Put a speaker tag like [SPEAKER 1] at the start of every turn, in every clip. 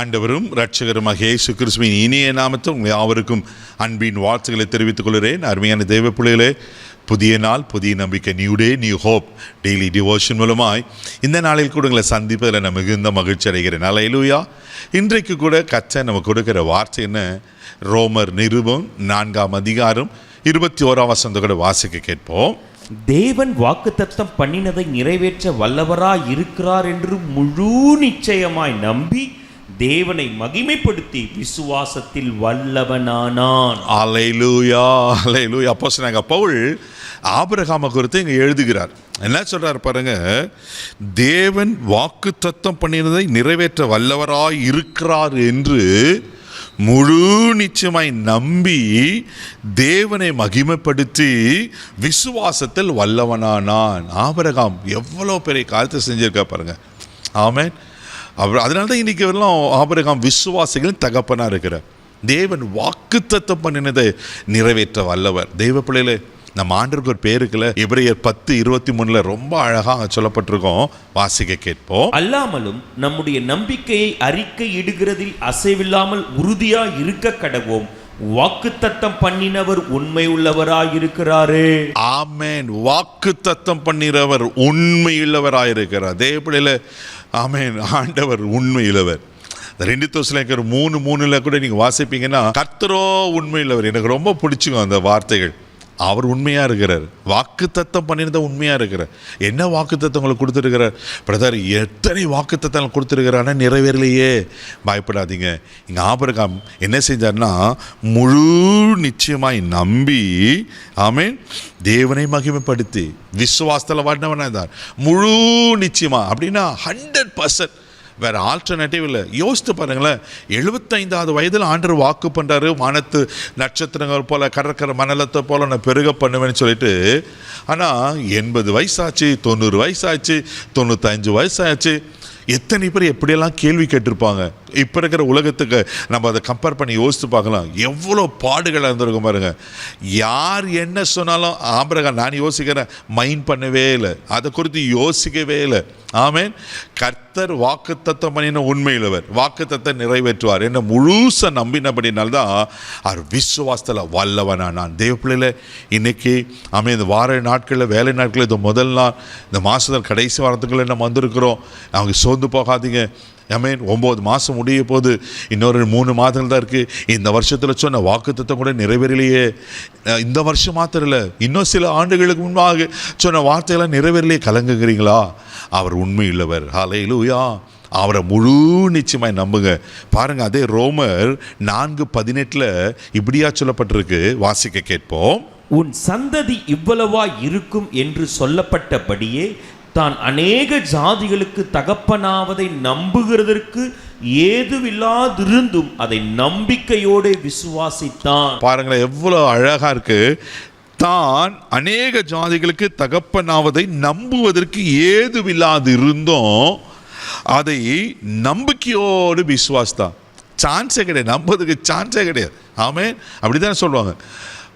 [SPEAKER 1] ஆண்டவரும் இரட்சகருமாகிய இயேசு கிறிஸ்துவின் இனிய நாமத்தில் உங்கள் யாவருக்கும் அன்பின் வாழ்த்துக்களை தெரிவித்துக் கொள்கிறேன். அருமையான தெய்வ பிள்ளைகளே, புதிய நாள், புதிய நம்பிக்கை, new day new hope daily devotion மூலமாய் இந்த நாளில் கூட உங்களை சந்திப்பதில் நான் மிகுந்த மகிழ்ச்சி அடைகிறேன். அல்லேலூயா. இன்றைக்கு கூட கர்த்தர் நமக்கு கொடுக்கிற வார்த்தை என்ன? ரோமர் நிருபம் 4ஆம் அதிகாரம் 21ஆம் வசனத்தை கூட வாசிக்க கேட்போம்.
[SPEAKER 2] தேவன் வாக்குத்தத்தம் பண்ணினதை நிறைவேற்ற வல்லவராய் இருக்கிறார் என்று முழு நிச்சயமாய் நம்பி தேவனை மகிமைப்படுத்தி விசுவாசத்தில் வல்லவனானான்.
[SPEAKER 1] அல்லேலூயா, அல்லேலூயா. அப்போஸ்தலனாகிய பவுல் ஆபிரகாமை குறித்து இங்கே எழுதுகிறார். என்ன சொல்றார் பாருங்க, தேவன் வாக்குத்தத்தம் பண்ணினதை நிறைவேற்ற வல்லவராய் இருக்கிறார் என்று முழு நிச்சயமாய் நம்பி தேவனை மகிமைப்படுத்தி விசுவாசத்தில் வல்லவனானான். ஆபிரகாம் எவ்வளோ பெரிய காரியத்தை செஞ்சிருக்கா பாருங்க. ஆமென். அதனால தான் இன்னைக்கு எல்லாம் ஆபிரகாம் விசுவாசிகளின் தகப்பனா இருக்கிறார். தேவன் வாக்குத்தத்தம் பண்ணினதை நிறைவேற்ற வல்லவர். தெய்வ பிள்ளைகளே, நம்ம ஆண்டருக்கு ஒரு பேர் இருக்குல்ல, எபிரேயர் 10:23 ரொம்ப அழகாக சொல்லப்பட்டிருக்கோம். வாசிக்க கேட்போம்.
[SPEAKER 2] அல்லாமலும் நம்முடைய நம்பிக்கையை அறிக்கை இடுகிறதில் அசைவில்லாமல் உறுதியாய் இருக்க கடவோம். வாக்குத்தத்தம் பண்ணினவர் உண்மை உள்ளவராயிருக்கிறாரே.
[SPEAKER 1] ஆமென். வாக்குத்தத்தம் பண்ணினவர் உண்மையுள்ளவராயிருக்கிறார். தேவப்பிள்ளையில ஆமென். ஆண்டவர் உண்மையுள்ளவர். 2 தெசலோனிக்கர் 3:3 கூட நீங்க வாசிப்பீங்கன்னா, கர்த்தரோ உண்மையுள்ளவர். எனக்கு ரொம்ப பிடிச்சுங்க அந்த வார்த்தைகள். அவர் உண்மையா இருக்கிறார். வாக்குத்தத்தம் பண்ணிருந்த உண்மையா இருக்கிறார். என்ன வாக்குத்தத்தங்களை கொடுத்துருக்கிறார் பிரதர்? எத்தனை வாக்குத்தத்தங்கள் கொடுத்துருக்கிறான்னா நிறைவேறலையே. பயப்படாதீங்க. இங்க ஆபிரகாம் என்ன செஞ்சார்னா, முழு நிச்சயமாய் நம்பி ஆமென் தேவனை மகிமைப்படுத்தி விசுவாசத்தில் வாடினவனா இருந்தார். முழு நிச்சயமா அப்படின்னா 100%. வேற ஆல்டர்னேட்டிவ் இல்லை. யோசித்து பாருங்களேன். 75வது வயதில் ஆண்டவர் வாக்கு பண்றாரு, வானத்து நட்சத்திரங்கள் போல கடற்கரை மணலத்தை போல நான் பெருக பண்ணுவேன்னு சொல்லிட்டு. ஆனால் 80 வயசாச்சு, 90 வயசாச்சு, 95 வயசாச்சு. எத்தனை பேர் எப்படியெல்லாம் கேள்வி கேட்டிருப்பாங்க. இப்போ இருக்கிற உலகத்துக்கு நம்ம அதை கம்பேர் பண்ணி யோசித்து பார்க்கலாம். எவ்வளோ பாடுகளாக இருந்திருக்கும் பாருங்க. யார் என்ன சொன்னாலும் ஆபிரகாம் நான் யோசிக்கிறேன் மைண்ட் பண்ணவே இல்லை, அதை குறித்து யோசிக்கவே இல்லை. ஆமென். கர்த்தர் வாக்குத்தத்தம் பண்ணின உண்மையுள்ளவர், வாக்குத்தத்தம் நிறைவேற்றுவார் என்ன முழுச நம்பினபடினால்தான் அவர் விசுவாசத்தில் வல்லவனானான். தேவ பிள்ளையில இன்னைக்கு ஆமென். இந்த வார நாட்களில், வேலை நாட்களில், இந்த முதல் நாள், இந்த மாதத்தில் கடைசி வாரத்துக்குள்ள நம்ம வந்திருக்கிறோம். அவங்க சோர்ந்து போகாதீங்க. ஆமென். 9 மாதம் முடிய போது, இன்னொரு 3 மாதங்கள் தான் இருக்குது. இந்த வருஷத்தில் சொன்ன வாக்குத்தத்தம் கூட நிறைவேறலையே. இந்த வருஷம் மாத்திரம் இல்லை, இன்னும் சில ஆண்டுகளுக்கு முன்பாக சொன்ன வார்த்தையெல்லாம் நிறைவேறலையே. கலங்குகிறீங்களா? அவர் உண்மையுள்ளவர். ஹல்லேலூயா. அவரை முழு நிச்சயமாய் நம்புங்க. பாருங்க, அதே ரோமர் 4:18 இப்படியா சொல்லப்பட்டிருக்கு. வாசிக்க கேட்போம்.
[SPEAKER 2] உன் சந்ததி இவ்வளவா இருக்கும் என்று சொல்லப்பட்டபடியே தான் அநேக ஜாதிகளுக்கு தகப்பனாவதை நம்புகிறதற்கு ஏதுவில்லாதிருந்தும் அதை நம்பிக்கையோடு விசுவாசித்தான்.
[SPEAKER 1] பாருங்களேன், எவ்வளோ அழகா இருக்கு. தான் அநேக ஜாதிகளுக்கு தகப்பனாவதை நம்புவதற்கு ஏதுவில்லாது இருந்தோம், அதை நம்பிக்கையோடு விசுவாசித்தான். சான்ஸே கிடையாது, நம்புவதற்கு சான்ஸே கிடையாது. ஆமென். அப்படிதான் சொல்லுவாங்க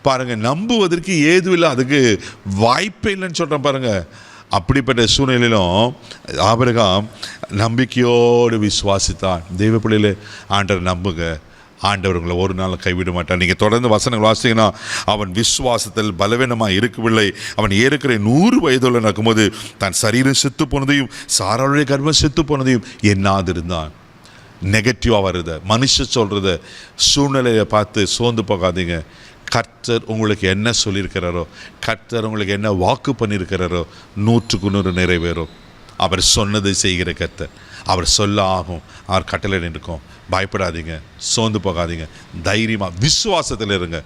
[SPEAKER 1] பாருங்க. நம்புவதற்கு ஏதுவில்லை, அதுக்கு வாய்ப்பே இல்லைன்னு சொல்கிறேன் பாருங்க. அப்படிப்பட்ட சூழ்நிலையிலும் ஆபிரகாம் நம்பிக்கையோடு விசுவாசித்தான். தெய்வ பிள்ளையிலே, ஆண்டவர் நம்புங்க. ஆண்டவர் உங்களை ஒரு நாள் கைவிட மாட்டார். நீங்கள் தொடர்ந்து வசனங்கள் வாசிங்கன்னா, அவன் விசுவாசத்தில் பலவீனமாக இருக்கவில்லை. அவன் ஏற்கிற 100 வயதுள்ள நடக்கும்போது தான் சரீரம் செத்து போனதையும் சாராளுடைய கர்மம் செத்து போனதையும் எண்ணாதிருந்தான். நெகட்டிவாக வருது, மனுஷ சொல்கிறத சூழ்நிலையை பார்த்து சோர்ந்து போகாதீங்க. கர்த்தர் உங்களுக்கு என்ன சொல்லியிருக்கிறாரோ, கர்த்தர் உங்களுக்கு என்ன வாக்கு பண்ணியிருக்கிறாரோ 100க்கு 100 நிறைவேறும். அவர் சொன்னதை செய்கிற கர்த்தர். அவர் சொல்ல ஆகும், அவர் கட்டளை இருக்கும். பயப்படாதீங்க, சோர்ந்து போகாதீங்க, தைரியமாக விசுவாசத்தில் இருங்க.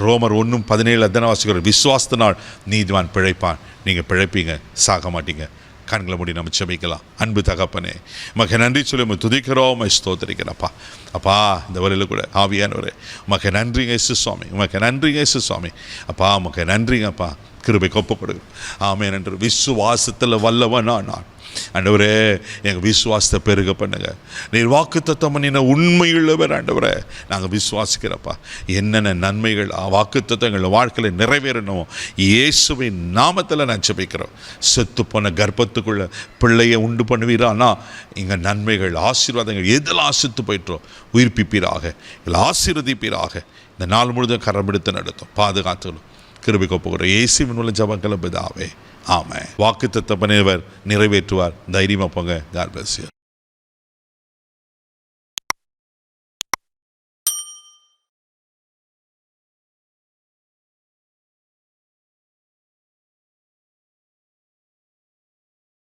[SPEAKER 1] ரோமர் 1:17 அதான் வாசிக்கிறோம். விசுவாசத்தினால் நீதிமான் பிழைப்பான். நீங்கள் பிழைப்பீங்க, சாக மாட்டீங்க. கண்களை மூடி நம்ம செபிக்கலாம். அன்பு தகப்பனே, உமக்கு நன்றி சொல்லி நம்ம துதிக்கிறோம், உம்மை ஸ்தோத்திரிக்கிறப்பா. அப்பா, இந்த வரையில் கூட ஆவியானவரே உமக்கு நன்றிங்க இயேசு சுவாமி, உமக்கு நன்றிங்க இயேசு சுவாமி. அப்பா, உமக்கு நன்றிங்கப்பா. கிருபை கொப்பப்படுங்க. ஆமென். என்று விசுவாசத்தில் வல்லவனா நான் ஆண்டவரே எங்கள் விசுவாசத்தை பெருக பண்ணுங்க. நீர் வாக்குத்தத்தம் பண்ணின உண்மையுள்ளவர் ஆண்டவரே, நாங்கள் விசுவாசிக்கிறப்பா. என்னென்ன நன்மைகள் வாக்குத்தத்தங்கள் வாழ்க்கையில் நிறைவேறணும் இயேசுவின் நாமத்தில் நான் ஜெபிக்கிறோம். செத்து போன கர்ப்பத்துக்குள்ள பிள்ளையை உண்டு பண்ணுவீரா? ஆனால் இங்கே நன்மைகள் ஆசீர்வாதங்கள் எதெல்லாம் செத்து போயிட்டோம் உயிர்ப்பிப்பீராக, இல்லை ஆசீர்வதிப்பீராக. இந்த நாள் முழுதும் கரம் எடுத்து நடத்தும், பாதுகாத்துக்கணும். கிருபைக்கு ஒப்புக்கிறோம் இயேசுவின் மூலம் ஜெபங்கள் பிதாவே, ஆமென். வாக்குத்தத்தம் பண்ணினவர் நிறைவேற்றுவார். தைரியமாக போங்க. God bless you.